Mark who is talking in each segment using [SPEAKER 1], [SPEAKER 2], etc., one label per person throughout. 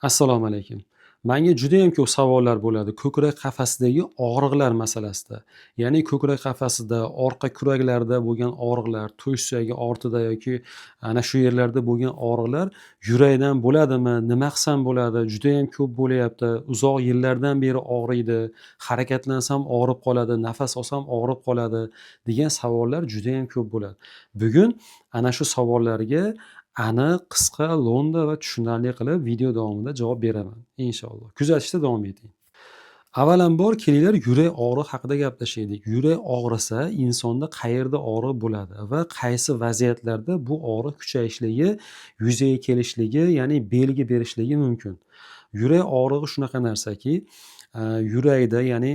[SPEAKER 1] Assalomu alaykum. Menga juda ham ko'p savollar bo'ladi ko'krak qafasidagi og'riqlar masalasida. Ya'ni ko'krak qafasida, orqa kuraklarda bo'lgan og'riqlar, to'sh suyagi ortida yoki ana shu yerlarda bo'lgan og'riqlar yurakdan bo'ladimi? Nima qilsam bo'ladi? Juda ham ko'p bo'layapti. Uzoq yillardan beri og'riydi. Harakatlansam og'rib qoladi, nafas olsam og'rib qoladi degan savollar juda ham ko'p bo'ladi. Bugun ana shu savollarga aniq, qisqa, lo'nda va tushunarli qilib video davomida javob beraman, inshaalloh. Kuzatishda davom eting. Avvalambor kelinglar yurak og'rig'i haqida gaplashaylik. Yurak og'risa insonda qayerda og'riq bo'ladi va qaysi vaziyatlarda bu og'riq kuchayishligi, yuzaga kelishligi, ya'ni belgi berishligi mumkin. Yurak og'rig'i shunaqa narsaki, yurakda, ya'ni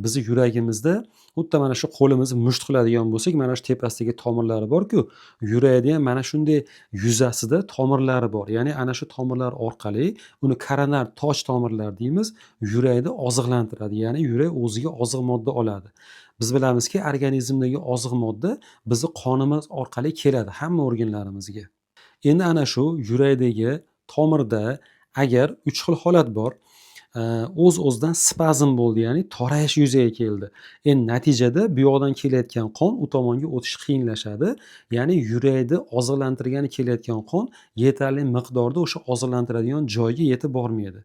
[SPEAKER 1] bizni yuragimizda xuddi mana shu qo'limizni musht qiladigan bo'lsak, mana shu tepasidagi tomirlari bor-ku, yurakda ham mana shunday yuzasida tomirlari bor. Ya'ni ana shu tomirlar orqali uni koronar toj tomirlar deymiz, yurakni oziqlantiradi. Ya'ni yurak o'ziga oziq modda oladi. Biz bilamizki, organizmdagi oziq modda bizni qonimiz orqali keladi hamma organlarimizga. Endi ana shu yurakdagi tomirda agar 3 xil holat bor. O'z-o'zidan spazm bo'ldi, ya'ni torayish yuzaga keldi. Endi natijada bu yoqdan kelayotgan qon u tomonga o'tishi qiyinlashadi. Ya'ni yurakni oziqlantirgani kelayotgan qon yetarli miqdorda o'sha oziqlantiradigan joyga yetib bormaydi.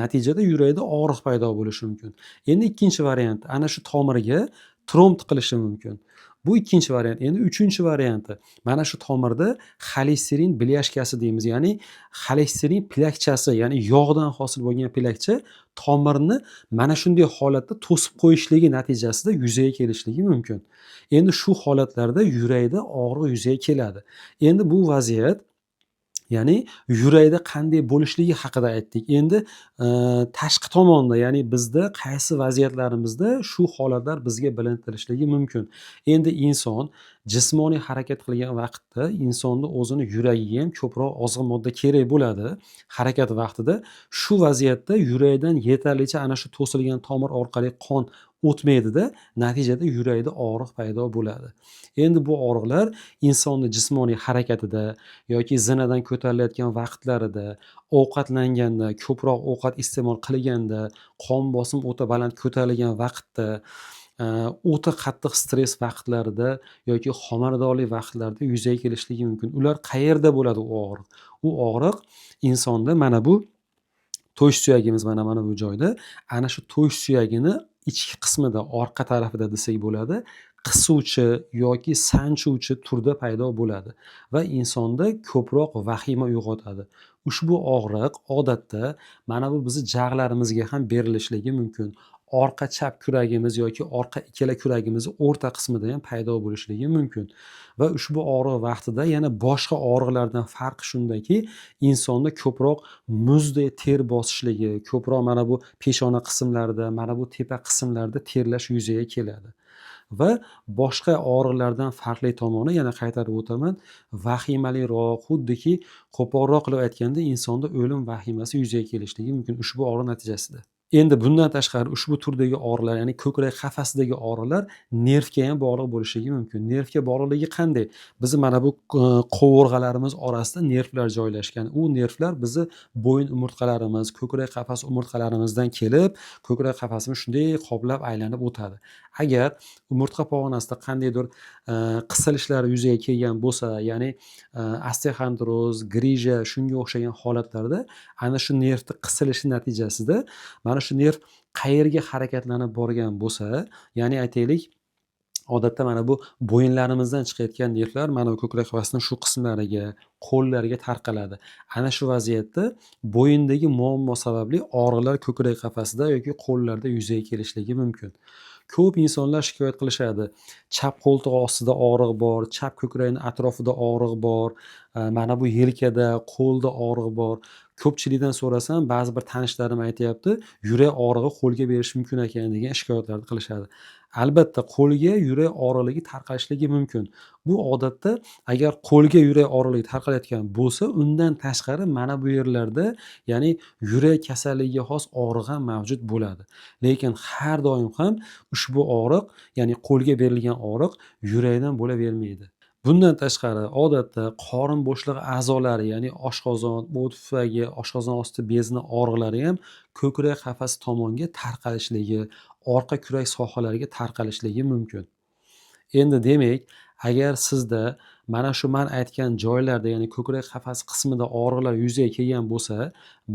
[SPEAKER 1] Natijada yurakda og'riq paydo bo'lishi mumkin. Endi ikkinchi variant, ana shu tomirga tromb tiqilishi mumkin. Bu ikkinchi variant. Endi uchinchi varianti, mana shu tomirda xolesterin blyashkasi deymiz, ya'ni xolesterin plakchasi, ya'ni yog'dan hosil bo'lgan plakcha tomirni mana shunday holatda to'sib qo'yishligi natijasida yuzaga kelishligi mumkin. Endi shu holatlarda yurakda og'riq yuzaga keladi. Endi bu vaziyat, ya'ni yurakda qanday bo'lishligi haqida aytdik. Endi tashqi tomonda, ya'ni bizda qaysi vaziyatlarimizda shu holatlar bizga bilintirishligi mumkin. Endi inson jismoniy harakat qilgan vaqtda insonni o'zini yuragiga ham ko'proq oziq modda kerak bo'ladi harakat vaqtida. Shu vaziyatda yurakdan yetarlicha ana shu to'silgan tomir orqali qon o'tmaydida, natijada yurakda og'riq paydo bo'ladi. Endi bu og'riqlar insonni jismoniy harakatida yoki zinadan ko'tarilayotgan vaqtlarida, ovqatlanganda, ko'proq ovqat iste'mol qilganda, qon bosim o'ta baland ko'tarilgan vaqtda, o'ta qattiq stress vaqtlarida yoki homiladorlik vaqtlarida yuzaga kelishligi mumkin. Ular qayerda bo'ladi u og'riq? U og'riq insonda mana bu to'sh suyagimiz mana bu joyda, ana shu to'sh suyagini ichki qismida, orqa tarafida desak bo'ladi, qisuvchi yoki sanchuvchi turda paydo bo'ladi va insonda ko'proq vahima uyg'otadi. Ushbu og'riq odatda mana bu bizni jag'larimizga ham berilishligi mumkin. Orqa chap kuragimiz yoki orqa ikkala kuragimizni o'rta qismida ham paydo bo'lishligi mumkin. Va ushbu og'riq vaqtida yana boshqa og'riqlardan farqi shundaki, insonda ko'proq muzdek ter bosishligi, ko'proq mana bu peshona qismlarida, mana bu tepa qismlarda terlash yuzaga keladi. Va boshqa og'riqlardan farqli tomoni, yana qaytarib o'taman, vahimaliroq, xuddiki qo'polroq qilib aytganda insonda o'lim vahimasi yuzaga kelishligi mumkin ushbu og'riq natijasida. Endi bundan tashqari ushbu turdagi og'riqlar, ya'ni ko'krak qafasidagi og'riqlar nervga ham bog'liq bo'lishligi mumkin. Nervga bog'liqligi qanday? Bizni mana bu qovurg'alarimiz orasida nervlar joylashgan. U nervlar bizni bo'yin umurtqalarimiz, ko'krak qafas umurtqalarimizdan kelib, ko'krak qafasimiz shunday qoplab aylanib o'tadi. Agar umurtqa pog'onasida qandaydir qisilishlar yuzaga kelgan bo'lsa, ya'ni osteoxondroz, grija, shunga o'xshagan holatlarda ana shu nervni qisilishi natijasida mana shu nerv qayerga harakatlanib borgan bo'lsa, ya'ni aytaylik, odatda mana bu bo'yinlarimizdan chiqayotgan nervlar mana bu ko'krak qafasining shu qismlariga, qo'llarga tarqaladi. Ana shu vaziyatda bo'yindagi muammo sababli og'riqlar ko'krak qafasida yoki qo'llarda yuzaga kelishligi mumkin. Ko'p insonlar shikoyat qilishadi. Chap qo'ltiq ostida og'riq bor, chap ko'krakning atrofida og'riq bor, mana bu yelkada, qo'lda og'riq bor. Ko'pchilikdan so'rasam, ba'zi bir tanishlarim aytayapti, yurak og'rig'i qo'lga berishi mumkin ekan degan shikoyatlarni qilishadi. Albatta, qo'lga yurak og'riqligi tarqalishligi mumkin. Bu odatda agar qo'lga yurak og'riqligi tarqalayotgan bo'lsa, undan tashqari mana bu yerlarda, ya'ni yurak kasalligiga xos og'riq ham mavjud bo'ladi. Lekin har doim ham ushbu og'riq, ya'ni qo'lga berilgan og'riq yurakdan bo'lavermaydi. Bundan tashqari, odatda qorin bo'shlig'i a'zolari, ya'ni oshqozon, o't pufagi, oshqozon osti bezni og'riqlari ham ko'krak qafasi tomonga tarqalishligi, orqa kurak sohalariga tarqalishligi mumkin. Endi demak, agar sizda mana shu man aytgan joylarda, ya'ni ko'krak qafasi qismida og'riqlar yuzaga kelgan bo'lsa,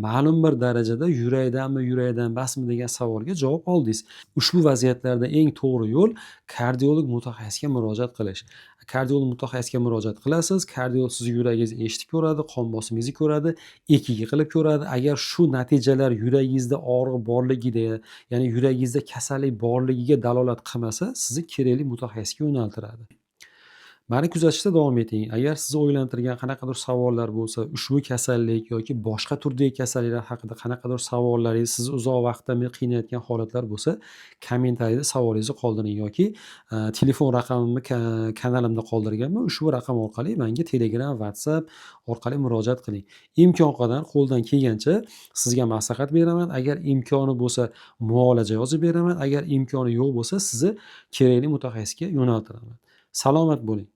[SPEAKER 1] ma'lum bir darajada yurakdan emasmi degan savolga javob oldingiz. Ushbu vaziyatlarda eng to'g'ri yo'l kardiolog mutaxassisga murojaat qilish. Kardiolog mutaxassisga murojaat qilasiz, kardiolog sizni yuragingizni eshitib ko'radi, qon bosimingizni ko'radi, EKG qilib ko'radi. Agar shu natijalar yuragingizda og'riq borligida, ya'ni yuragingizda kasallik borligiga dalolat qilmasa, sizni kerakli mutaxassisga yo'naltiradi. Mani kuzatishda davom eting. Agar sizni o'ylantirgan qanaqadir savollar bo'lsa, ushbu kasallik yoki boshqa turdagi kasalliklar haqida qanaqadir savollaringiz, sizni uzoq vaqtdan beri qiynayotgan holatlar bo'lsa, kommentariyada savolingizni qoldiring yoki telefon raqamimni kanalimda qoldirganman. Ushbu raqam orqali menga Telegram, WhatsApp orqali murojaat qiling. Imkon qadar qo'ldan kelgancha sizga maslahat beraman. Agar imkoni bo'lsa, muolaja yozib beraman. Agar imkoni yo'q bo'lsa, sizni kerakli mutaxassisga yo'naltiraman. Salomat bo'ling.